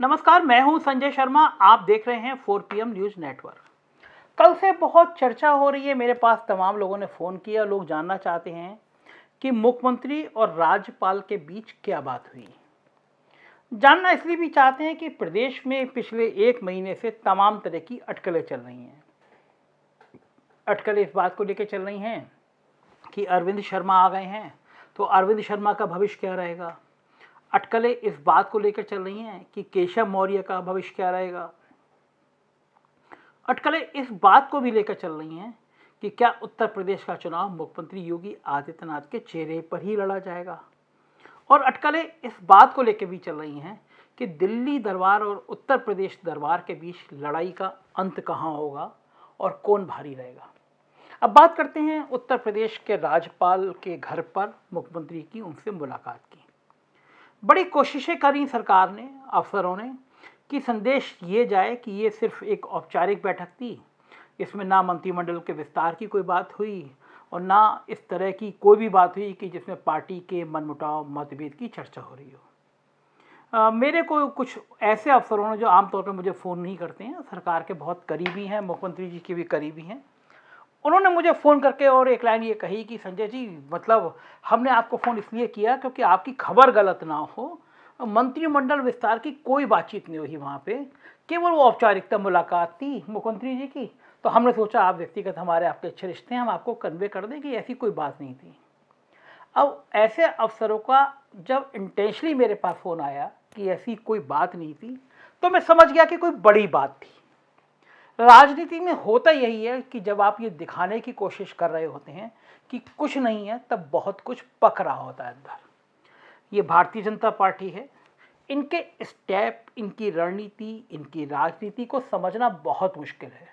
नमस्कार, मैं हूं संजय शर्मा। आप देख रहे हैं 4PM न्यूज़ नेटवर्क। कल से बहुत चर्चा हो रही है। मेरे पास तमाम लोगों ने फ़ोन किया। लोग जानना चाहते हैं कि मुख्यमंत्री और राज्यपाल के बीच क्या बात हुई। जानना इसलिए भी चाहते हैं कि प्रदेश में पिछले 1 महीने से तमाम तरह की अटकलें चल रही हैं। अटकलें इस बात को लेकर चल रही हैं कि अरविंद शर्मा आ गए हैं, तो अरविंद शर्मा का भविष्य क्या रहेगा। अटकलें इस बात को लेकर चल रही हैं कि केशव मौर्य का भविष्य क्या रहेगा। अटकलें इस बात को भी लेकर चल रही हैं कि क्या उत्तर प्रदेश का चुनाव मुख्यमंत्री योगी आदित्यनाथ के चेहरे पर ही लड़ा जाएगा। और अटकलें इस बात को लेकर भी चल रही हैं कि दिल्ली दरबार और उत्तर प्रदेश दरबार के बीच लड़ाई का अंत कहां होगा और कौन भारी रहेगा। अब बात करते हैं उत्तर प्रदेश के राज्यपाल के घर पर मुख्यमंत्री की उनसे मुलाकात की। बड़ी कोशिशें करी सरकार ने, अफसरों ने, कि संदेश ये जाए कि ये सिर्फ एक औपचारिक बैठक थी। इसमें ना मंत्रिमंडल के विस्तार की कोई बात हुई और ना इस तरह की कोई भी बात हुई कि जिसमें पार्टी के मनमुटाव मतभेद की चर्चा हो रही हो। मेरे को कुछ ऐसे अफसरों ने जो आमतौर पर मुझे फ़ोन नहीं करते हैं, सरकार के बहुत करीबी हैं, मुख्यमंत्री जी के भी करीबी हैं, उन्होंने मुझे फ़ोन करके और एक लाइन ये कही कि संजय जी, मतलब हमने आपको फ़ोन इसलिए किया क्योंकि आपकी खबर गलत ना हो। मंत्रिमंडल विस्तार की कोई बातचीत नहीं हुई वहाँ पे, केवल वो औपचारिकता मुलाकात थी मुख्यमंत्री जी की। तो हमने सोचा आप व्यक्तिगत हमारे आपके अच्छे रिश्ते हैं, हम आपको कन्वे कर दें कि ऐसी कोई बात नहीं थी। अब ऐसे अफसरों का जब इंटेंशनली मेरे पास फ़ोन आया कि ऐसी कोई बात नहीं थी, तो मैं समझ गया कि कोई बड़ी बात थी। राजनीति में होता यही है कि जब आप ये दिखाने की कोशिश कर रहे होते हैं कि कुछ नहीं है, तब बहुत कुछ पक रहा होता है अंदर। ये भारतीय जनता पार्टी है। इनके स्टेप, इनकी रणनीति, इनकी राजनीति को समझना बहुत मुश्किल है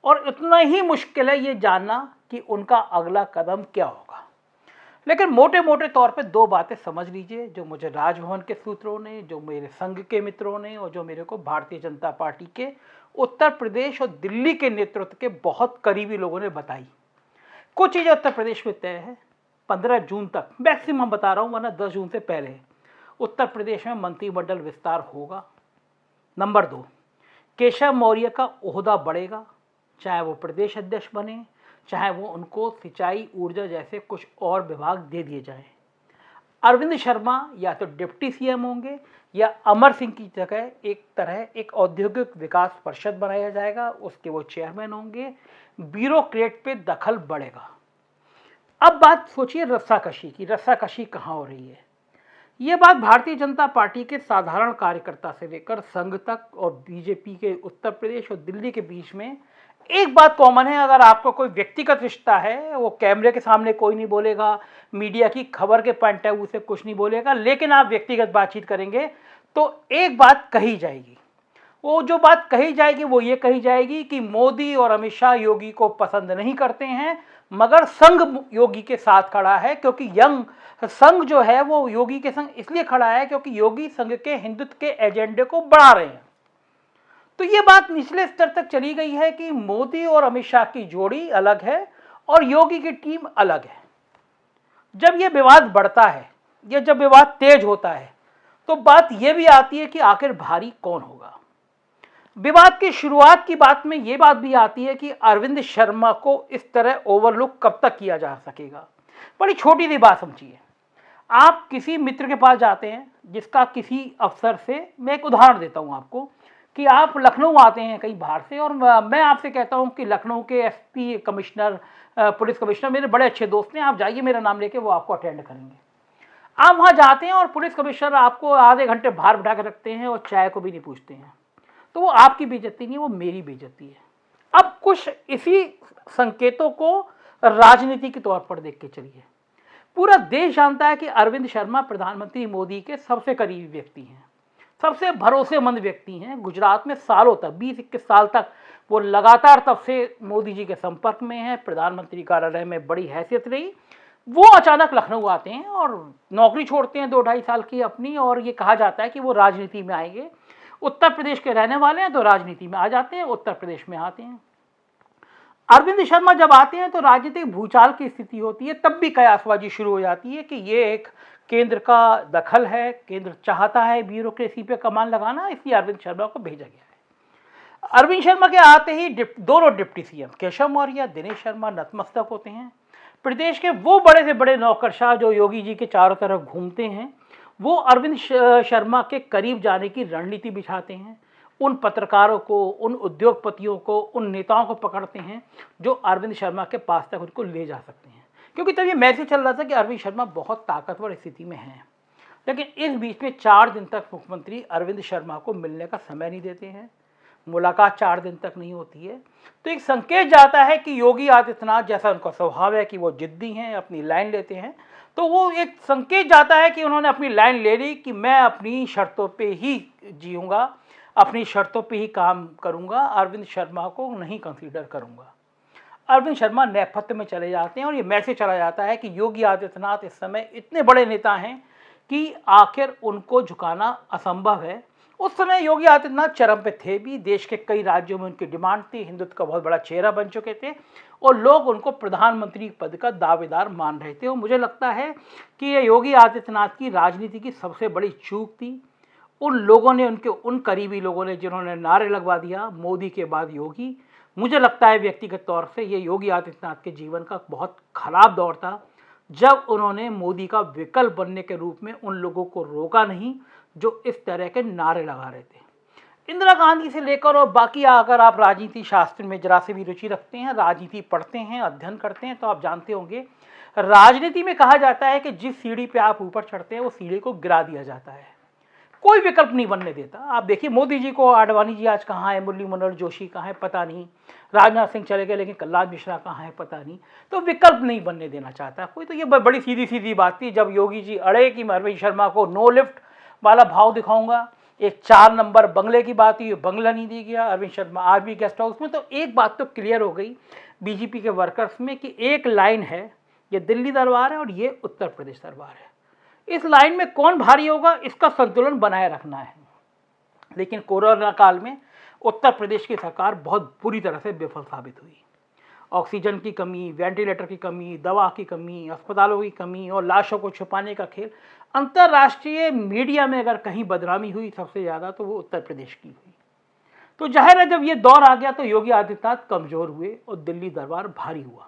और इतना ही मुश्किल है ये जानना कि उनका अगला कदम क्या होगा। लेकिन मोटे मोटे तौर पे 2 बातें समझ लीजिए जो मुझे राजभवन के सूत्रों ने, जो मेरे संघ के मित्रों ने और जो मेरे को भारतीय जनता पार्टी के उत्तर प्रदेश और दिल्ली के नेतृत्व के बहुत करीबी लोगों ने बताई। कुछ चीज़ें उत्तर प्रदेश में तय है। 15 जून तक मैक्सिमम बता रहा हूँ, वरना 10 जून से पहले उत्तर प्रदेश में मंत्रिमंडल विस्तार होगा। नंबर 2, केशव मौर्य का ओहदा बढ़ेगा, चाहे वो प्रदेश अध्यक्ष बने, चाहे वो उनको सिंचाई, ऊर्जा जैसे कुछ और विभाग दे दिए जाएं। अरविंद शर्मा या तो डिप्टी सीएम होंगे या अमर सिंह की जगह एक औद्योगिक विकास परिषद बनाया जाएगा, उसके वो चेयरमैन होंगे। ब्यूरोक्रेट पे दखल बढ़ेगा। अब बात सोचिए रस्साकशी की। रस्साकशी कहाँ हो रही है? ये बात भारतीय जनता पार्टी के साधारण कार्यकर्ता से लेकर संघ तक और बीजेपी के उत्तर प्रदेश और दिल्ली के बीच में एक बात कॉमन है। अगर आपको कोई व्यक्तिगत रिश्ता है, वो कैमरे के सामने कोई नहीं बोलेगा, मीडिया की खबर के पॉइंट ऑफ व्यू से कुछ नहीं बोलेगा, लेकिन आप व्यक्तिगत बातचीत करेंगे तो एक बात कही जाएगी। वो जो बात कही जाएगी वो ये कही जाएगी कि मोदी और अमित शाह योगी को पसंद नहीं करते हैं, मगर संघ योगी के साथ खड़ा है, क्योंकि संघ जो है वो योगी के संग इसलिए खड़ा है क्योंकि योगी संघ के हिंदुत्व के एजेंडे को बढ़ा रहे हैं। तो ये बात निचले स्तर तक चली गई है कि मोदी और अमित शाह की जोड़ी अलग है और योगी की टीम अलग है। जब ये विवाद बढ़ता है या जब विवाद तेज होता है तो बात यह भी आती है कि आखिर भारी कौन होगा। विवाद की शुरुआत की बात में यह बात भी आती है कि अरविंद शर्मा को इस तरह ओवरलुक कब तक किया जा सकेगा। बड़ी छोटी सी बात समझिए। आप किसी मित्र के पास जाते हैं जिसका किसी अफसर से, मैं एक उदाहरण देता हूं आपको, कि आप लखनऊ आते हैं कहीं बाहर से और मैं आपसे कहता हूं कि लखनऊ के एसपी कमिश्नर, पुलिस कमिश्नर मेरे बड़े अच्छे दोस्त हैं, आप जाइए मेरा नाम लेके, वो आपको अटेंड करेंगे। आप वहां जाते हैं और पुलिस कमिश्नर आपको आधे घंटे बाहर बिठा के रखते हैं और चाय को भी नहीं पूछते हैं, तो वो आपकी बेइज्जती नहीं है, वो मेरी बेइज्जती है। अब कुछ इसी संकेतों को राजनीति के तौर पर देख के चलिए। पूरा देश जानता है कि अरविंद शर्मा प्रधानमंत्री मोदी के सबसे करीबी व्यक्ति हैं, सबसे भरोसेमंद व्यक्ति हैं। गुजरात में सालों तक, 20-21 साल तक वो लगातार तब से मोदी जी के संपर्क में है, प्रधानमंत्री कार्यालय में बड़ी हैसियत रही। वो अचानक लखनऊ आते हैं और नौकरी छोड़ते हैं 2-2.5 साल की अपनी, और ये कहा जाता है कि वो राजनीति में आएंगे। उत्तर प्रदेश के रहने वाले हैं तो राजनीति में आ जाते हैं, उत्तर प्रदेश में आते हैं। अरविंद शर्मा जब आते हैं तो राजनीतिक भूचाल की स्थिति होती है, तब भी कयासबाजी शुरू हो जाती है कि ये एक केंद्र का दखल है, केंद्र चाहता है ब्यूरोक्रेसी पे कमान लगाना, इसलिए अरविंद शर्मा को भेजा गया है। अरविंद शर्मा के आते ही दोनों डिप्टी सीएम केशव मौर्य, दिनेश शर्मा नतमस्तक होते हैं। प्रदेश के वो बड़े से बड़े नौकरशाह जो योगी जी के चारों तरफ घूमते हैं, वो अरविंद शर्मा के करीब जाने की रणनीति बिछाते हैं। उन पत्रकारों को, उन उद्योगपतियों को, उन नेताओं को पकड़ते हैं जो अरविंद शर्मा के पास तक उनको ले जा सकते हैं, क्योंकि तब ये मैसेज चल रहा था कि अरविंद शर्मा बहुत ताकतवर स्थिति में हैं। लेकिन इस बीच में 4 दिन तक मुख्यमंत्री अरविंद शर्मा को मिलने का समय नहीं देते हैं, मुलाकात 4 दिन तक नहीं होती है। तो एक संकेत जाता है कि योगी आदित्यनाथ, जैसा उनका स्वभाव है कि वो जिद्दी हैं, अपनी लाइन लेते हैं, तो वो एक संकेत जाता है कि उन्होंने अपनी लाइन ले ली कि मैं अपनी शर्तों पे ही जीऊँगा, अपनी शर्तों पे ही काम करूँगा, अरविंद शर्मा को नहीं कंसीडर करूँगा। अरविंद शर्मा नेपथ्य में चले जाते हैं और ये मैसेज चला जाता है कि योगी आदित्यनाथ इस समय इतने बड़े नेता हैं कि आखिर उनको झुकाना असंभव है। उस समय योगी आदित्यनाथ चरम पे थे भी, देश के कई राज्यों में उनकी डिमांड थी, हिंदुत्व का बहुत बड़ा चेहरा बन चुके थे और लोग उनको प्रधानमंत्री पद का दावेदार मान रहे थे। और मुझे लगता है कि ये योगी आदित्यनाथ की राजनीति की सबसे बड़ी चूक थी। उन लोगों ने, उनके उन करीबी लोगों ने जिन्होंने नारे लगवा दिया मोदी के बाद योगी, मुझे लगता है व्यक्तिगत तौर से ये योगी आदित्यनाथ के जीवन का बहुत खराब दौर था, जब उन्होंने मोदी का विकल्प बनने के रूप में उन लोगों को रोका नहीं जो इस तरह के नारे लगा रहे थे। इंदिरा गांधी से लेकर और बाकी, अगर आप राजनीति शास्त्र में जरा से भी रुचि रखते हैं, राजनीति पढ़ते हैं, अध्ययन करते हैं, तो आप जानते होंगे राजनीति में कहा जाता है कि जिस सीढ़ी पे आप ऊपर चढ़ते हैं वो सीढ़ी को गिरा दिया जाता है, कोई विकल्प नहीं बनने देता। आप देखिए मोदी जी को, आडवाणी जी आज कहाँ है, मुरली मनोहर जोशी कहाँ है पता नहीं, राजनाथ सिंह चले गए लेकिन कल्लाद मिश्रा कहाँ है पता नहीं, तो विकल्प नहीं बनने देना चाहता कोई। तो ये बड़ी सीधी सीधी बात थी। जब योगी जी अड़े कि मैं अरविंद शर्मा को नो लिफ्ट वाला भाव दिखाऊंगा, एक 4 नंबर बंगले की बात हुई, बंगला नहीं दी गया, अरविंद शर्मा आज भी गेस्ट हाउस में। तो एक बात तो क्लियर हो गई बीजेपी के वर्कर्स में कि एक लाइन है, ये दिल्ली दरबार है और ये उत्तर प्रदेश दरबार है। इस लाइन में कौन भारी होगा, इसका संतुलन बनाए रखना है। लेकिन कोरोना काल में उत्तर प्रदेश की सरकार बहुत बुरी तरह से विफल साबित हुई। ऑक्सीजन की कमी, वेंटिलेटर की कमी, दवा की कमी, अस्पतालों की कमी और लाशों को छुपाने का खेल। अंतर्राष्ट्रीय मीडिया में अगर कहीं बदनामी हुई सबसे ज़्यादा तो वो उत्तर प्रदेश की हुई। तो जाहिर है जब ये दौर आ गया तो योगी आदित्यनाथ कमज़ोर हुए और दिल्ली दरबार भारी हुआ।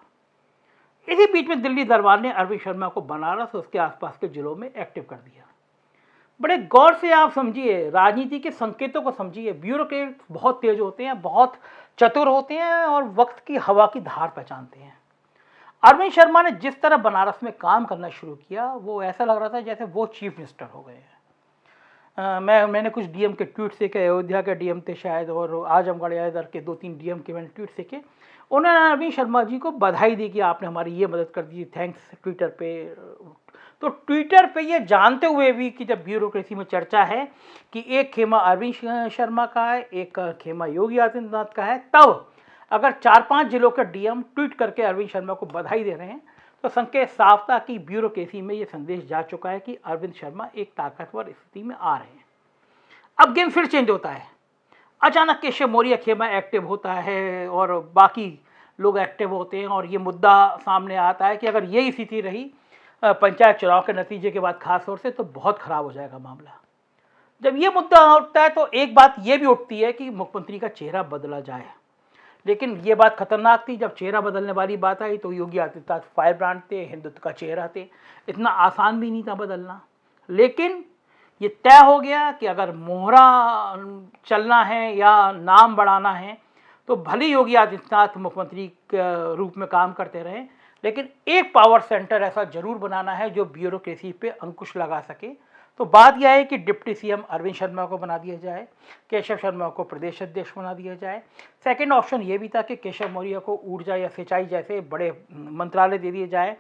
इसी बीच में दिल्ली दरबार ने अरविंद शर्मा को बनारस और उसके आसपास के जिलों में एक्टिव कर दिया। बड़े गौर से आप समझिए, राजनीति के संकेतों को समझिए। ब्यूरोक्रेट बहुत तेज होते हैं, बहुत चतुर होते हैं और वक्त की हवा की धार पहचानते हैं। अरविंद शर्मा ने जिस तरह बनारस में काम करना शुरू किया, वो ऐसा लग रहा था जैसे वो चीफ मिनिस्टर हो गए हैं। मैंने कुछ डीएम के ट्वीट सीखे, अयोध्या के डीएम थे शायद, और आजमगढ़ या इधर के 2-3 डीएम के मैंने ट्वीट सीखे। उन्होंने अरविंद शर्मा जी को बधाई दी कि आपने हमारी ये मदद कर दी, थैंक्स ट्विटर पे। तो ट्विटर पे ये जानते हुए भी कि जब ब्यूरोक्रेसी में चर्चा है कि एक खेमा अरविंद शर्मा का है, एक खेमा योगी आदित्यनाथ का है, तब अगर 4-5 जिलों के डीएम ट्वीट करके अरविंद शर्मा को बधाई दे रहे हैं तो संकेत साफ था कि ब्यूरोक्रेसी में ये संदेश जा चुका है कि अरविंद शर्मा एक ताकतवर स्थिति में आ रहे हैं। अब गेम फिर चेंज होता है। अचानक केशव मौर्य खेमा एक्टिव होता है और बाकी लोग एक्टिव होते हैं और ये मुद्दा सामने आता है कि अगर यही स्थिति रही पंचायत चुनाव के नतीजे के बाद खास तौर से, तो बहुत खराब हो जाएगा मामला। जब ये मुद्दा उठता है तो एक बात ये भी उठती है कि मुख्यमंत्री का चेहरा बदला जाए। लेकिन ये बात खतरनाक थी, जब चेहरा बदलने वाली बात आई तो योगी आदित्यनाथ फायर ब्रांड थे, हिंदुत्व का चेहरा थे, इतना आसान भी नहीं था बदलना। लेकिन ये तय हो गया कि अगर मोहरा चलना है या नाम बढ़ाना है तो भले योगी आदित्यनाथ मुख्यमंत्री के रूप में काम करते रहें, लेकिन एक पावर सेंटर ऐसा जरूर बनाना है जो ब्यूरोक्रेसी पे अंकुश लगा सके। तो बात यह है कि डिप्टी सीएम अरविंद शर्मा को बना दिया जाए, केशव शर्मा को प्रदेश अध्यक्ष बना दिया जाए। सेकंड ऑप्शन ये भी था कि केशव मौर्य को ऊर्जा या सिंचाई जैसे बड़े मंत्रालय दे दिए जाए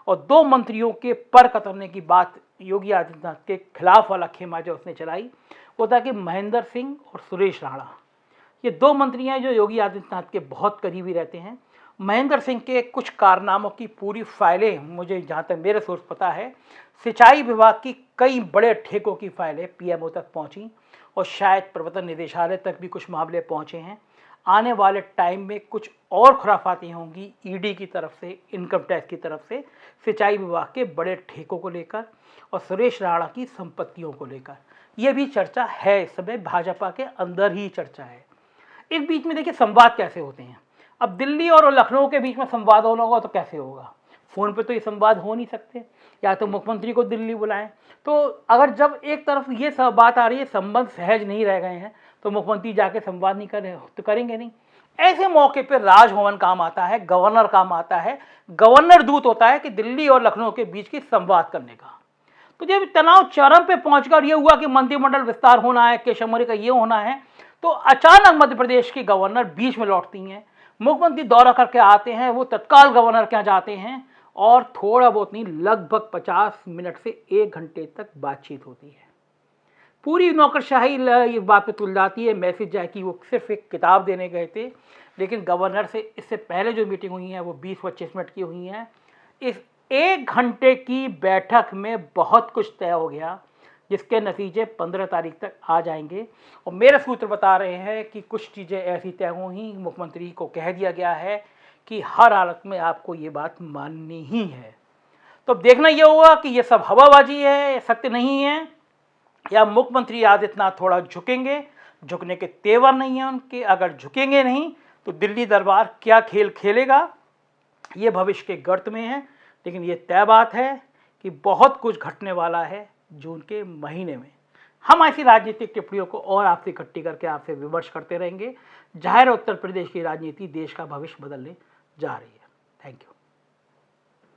और 2 मंत्रियों के पर कतरने की बात योगी आदित्यनाथ के खिलाफ वाला खेमा जो उसने चलाई वो था कि महेंद्र सिंह और सुरेश राणा, ये 2 मंत्री हैं जो योगी आदित्यनाथ के बहुत करीबी रहते हैं। महेंद्र सिंह के कुछ कारनामों की पूरी फाइलें, मुझे जहाँ तक मेरे सोर्स पता है, सिंचाई विभाग की कई बड़े ठेकों की फाइलें पीएमओ तक पहुँची और शायद प्रवर्तन निदेशालय तक भी कुछ मामले पहुँचे हैं। आने वाले टाइम में कुछ और खुराफाती होंगी ईडी की तरफ से, इनकम टैक्स की तरफ से, सिंचाई विभाग के बड़े ठेकों को लेकर और सुरेश राणा की संपत्तियों को लेकर। यह भी चर्चा है, इस समय भाजपा के अंदर ही चर्चा है। इस बीच में देखिए संवाद कैसे होते हैं। अब दिल्ली और लखनऊ के बीच में संवाद होना होगा तो कैसे होगा? फ़ोन पे तो ये संवाद हो नहीं सकते, या तो मुख्यमंत्री को दिल्ली बुलाएं। तो अगर जब एक तरफ ये सब बात आ रही है, संबंध सहज नहीं रह गए हैं, तो मुख्यमंत्री जाके संवाद नहीं कर रहे तो करेंगे नहीं। ऐसे मौके पर राजभवन काम आता है, गवर्नर काम आता है। गवर्नर दूत होता है कि दिल्ली और लखनऊ के बीच की संवाद करने का। तो जब तनाव चरम पे पहुंचकर ये हुआ कि मंत्रिमंडल विस्तार होना है, केशव मौर्य का ये होना है, तो अचानक मध्य प्रदेश की गवर्नर बीच में लौटती हैं। मुख्यमंत्री दौरा करके आते हैं, वो तत्काल गवर्नर के यहाँ जाते हैं और थोड़ा बहुत नहीं, लगभग 50 मिनट से 1 घंटे तक बातचीत होती है। पूरी नौकरशाही इस बात पे तुल जाती है, मैसेज जाए कि वो सिर्फ एक किताब देने गए थे, लेकिन गवर्नर से इससे पहले जो मीटिंग हुई है वो 20-25 मिनट की हुई हैं। इस 1 घंटे की बैठक में बहुत कुछ तय हो गया, जिसके नतीजे 15 तारीख तक आ जाएंगे। और मेरे सूत्र बता रहे हैं कि कुछ चीज़ें ऐसी तय हुई, मुख्यमंत्री को कह दिया गया है कि हर हालत में आपको ये बात माननी ही है। तो अब देखना ये होगा कि ये सब हवाबाजी है, सत्य नहीं है, या मुख्यमंत्री आदित्यनाथ थोड़ा झुकेंगे। झुकने के तेवर नहीं है उनके। अगर झुकेंगे नहीं तो दिल्ली दरबार क्या खेल खेलेगा, ये भविष्य के गर्त में है। लेकिन ये तय बात है कि बहुत कुछ घटने वाला है जून के महीने में। हम ऐसी राजनीतिक टिप्पणियों को और आपसे इकट्ठी करके आपसे विमर्श करते रहेंगे। जाहिर है उत्तर प्रदेश की राजनीति देश का भविष्य बदलने जा रही है। Thank you.